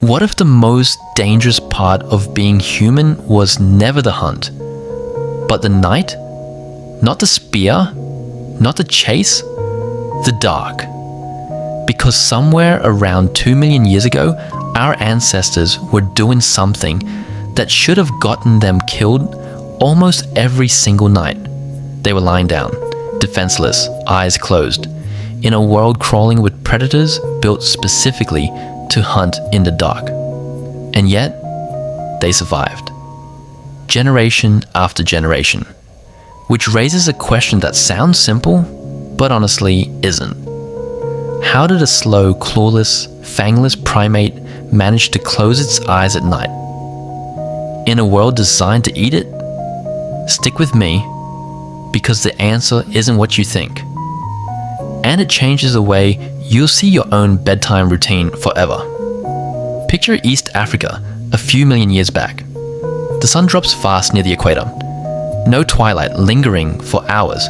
What if the most dangerous part of being human was never the hunt, but the night? Not the spear, not the chase, the dark. Because somewhere around 2 million years ago, our ancestors were doing something that should have gotten them killed almost every single night. They were lying down, defenseless, eyes closed, in a world crawling with predators built specifically to hunt in the dark. And yet, they survived. Generation after generation. Which raises a question that sounds simple, but honestly isn't. How did a slow, clawless, fangless primate manage to close its eyes at night? In a world designed to eat it? Stick with me, because the answer isn't what you think. And it changes the way you'll see your own bedtime routine forever. Picture East Africa a few million years back. The sun drops fast near the equator. No twilight lingering for hours.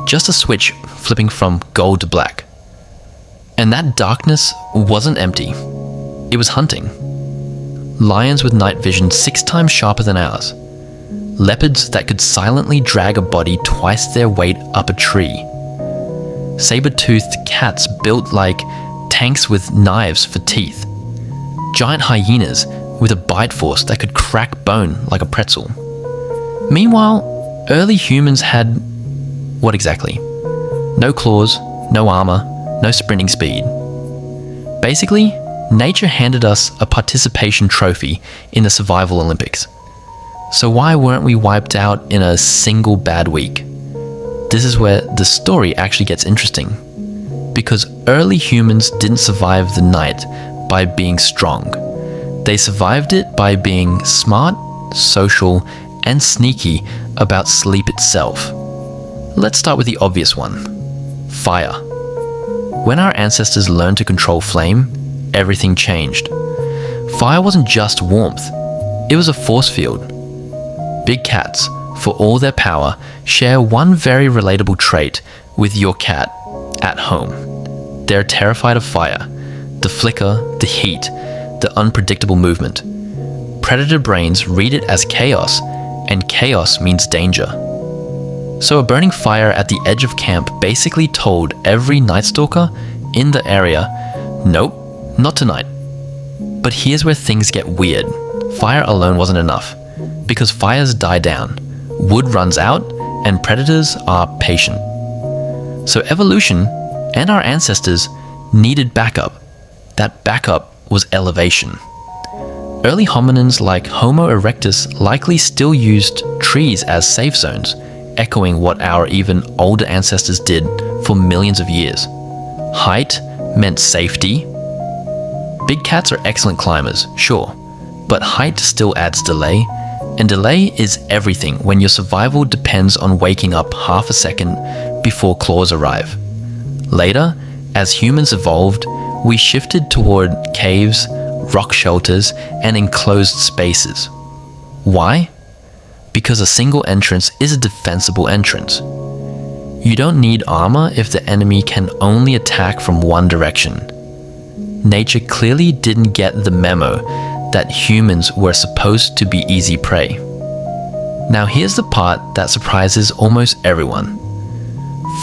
Just a switch flipping from gold to black. And that darkness wasn't empty. It was hunting. Lions with night vision 6 times sharper than ours. Leopards that could silently drag a body twice their weight up a tree. Saber-toothed cats built like tanks with knives for teeth. Giant hyenas with a bite force that could crack bone like a pretzel. Meanwhile, early humans had what exactly? No claws, no armor, no sprinting speed. Basically, nature handed us a participation trophy in the survival Olympics. So why weren't we wiped out in a single bad week? This is where the story actually gets interesting. Because early humans didn't survive the night by being strong. They survived it by being smart, social, and sneaky about sleep itself. Let's start with the obvious one. Fire. When our ancestors learned to control flame, everything changed. Fire wasn't just warmth, it was a force field. Big cats, for all their power, share one very relatable trait with your cat at home. They're terrified of fire. The flicker, the heat, the unpredictable movement. Predator brains read it as chaos, and chaos means danger. So a burning fire at the edge of camp basically told every night stalker in the area, nope, not tonight. But here's where things get weird. Fire alone wasn't enough, because fires die down, wood runs out, and predators are patient. So evolution and our ancestors needed backup. That backup was elevation. Early hominins like Homo erectus likely still used trees as safe zones, echoing what our even older ancestors did for millions of years. Height meant safety. Big cats are excellent climbers, sure, but height still adds delay, and delay is everything when your survival depends on waking up half a second before claws arrive. Later, as humans evolved, we shifted toward caves, rock shelters, and enclosed spaces. Why? Because a single entrance is a defensible entrance. You don't need armor if the enemy can only attack from one direction. Nature clearly didn't get the memo that humans were supposed to be easy prey. Now here's the part that surprises almost everyone.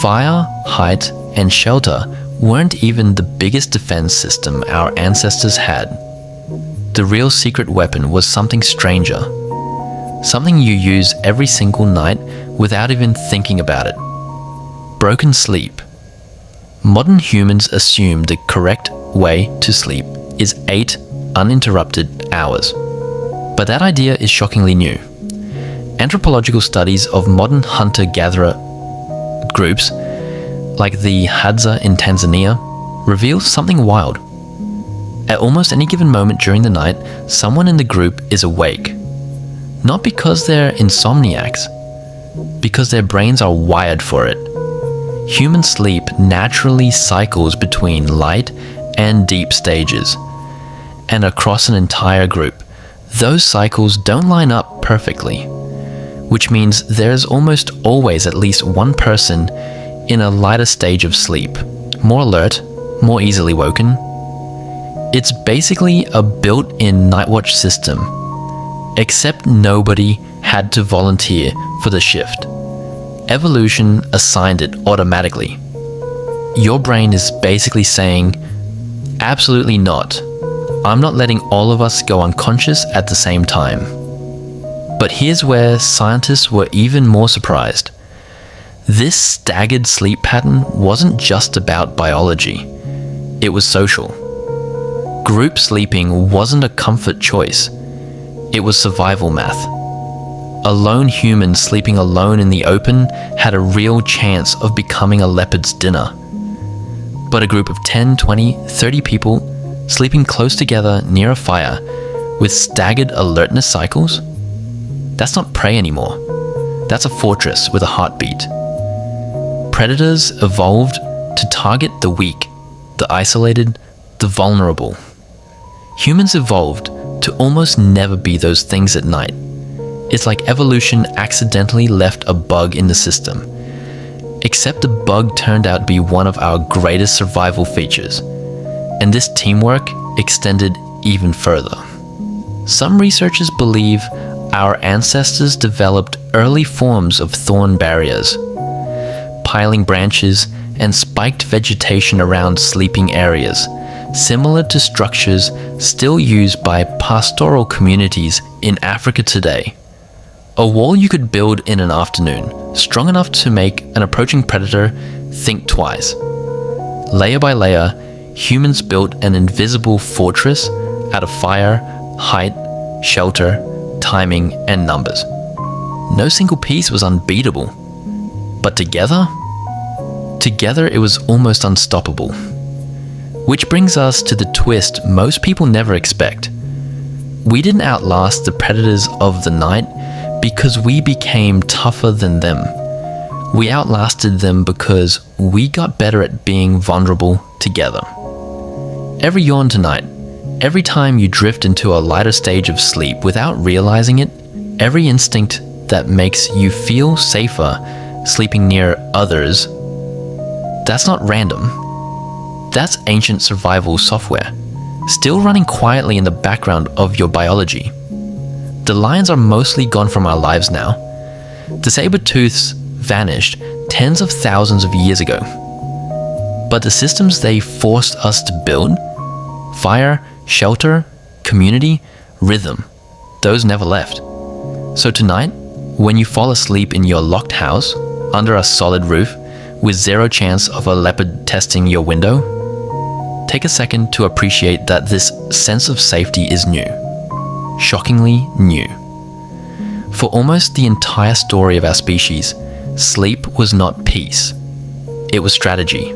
Fire, height, and shelter weren't even the biggest defense system our ancestors had. The real secret weapon was something stranger. Something you use every single night without even thinking about it. Broken sleep. Modern humans assume the correct way to sleep is 8 uninterrupted hours. But that idea is shockingly new. Anthropological studies of modern hunter-gatherer groups, like the Hadza in Tanzania, reveal something wild. At almost any given moment during the night, someone in the group is awake. Not because they're insomniacs, because their brains are wired for it. Human sleep naturally cycles between light and deep stages, and across an entire group, those cycles don't line up perfectly, which means there's almost always at least one person in a lighter stage of sleep, more alert, more easily woken. It's basically a built-in night watch system, except nobody had to volunteer for the shift. Evolution assigned it automatically. Your brain is basically saying, absolutely not. I'm not letting all of us go unconscious at the same time. But here's where scientists were even more surprised. This staggered sleep pattern wasn't just about biology. It was social. Group sleeping wasn't a comfort choice. It was survival math. A lone human sleeping alone in the open had a real chance of becoming a leopard's dinner. But a group of 10, 20, 30 people sleeping close together near a fire with staggered alertness cycles? That's not prey anymore. That's a fortress with a heartbeat. Predators evolved to target the weak, the isolated, the vulnerable. Humans evolved to almost never be those things at night. It's like evolution accidentally left a bug in the system. Except the bug turned out to be one of our greatest survival features. And this teamwork extended even further. Some researchers believe our ancestors developed early forms of thorn barriers, piling branches and spiked vegetation around sleeping areas, similar to structures still used by pastoral communities in Africa today. A wall you could build in an afternoon, strong enough to make an approaching predator think twice. Layer by layer, humans built an invisible fortress out of fire, height, shelter, timing, and numbers. No single piece was unbeatable. But together it was almost unstoppable. Which brings us to the twist most people never expect. We didn't outlast the predators of the night because we became tougher than them. We outlasted them because we got better at being vulnerable together. Every yawn tonight, every time you drift into a lighter stage of sleep without realizing it, every instinct that makes you feel safer sleeping near others, that's not random. That's ancient survival software, still running quietly in the background of your biology. The lions are mostly gone from our lives now. The saber-tooths vanished tens of thousands of years ago. But the systems they forced us to build, fire, shelter, community, rhythm, those never left. So tonight, when you fall asleep in your locked house, under a solid roof, with zero chance of a leopard testing your window, take a second to appreciate that this sense of safety is new. Shockingly new. For almost the entire story of our species, sleep was not peace. It was strategy.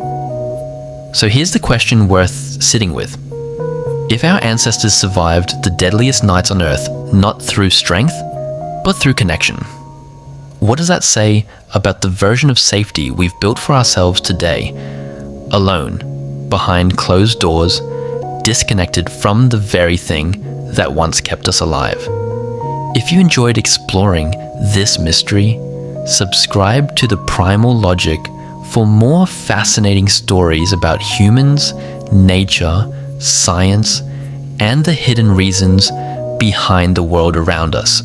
So here's the question worth sitting with. If our ancestors survived the deadliest nights on Earth not through strength, but through connection, what does that say about the version of safety we've built for ourselves today, alone, behind closed doors, disconnected from the very thing that once kept us alive? If you enjoyed exploring this mystery, subscribe to the Primal Logic for more fascinating stories about humans, nature, science, and the hidden reasons behind the world around us.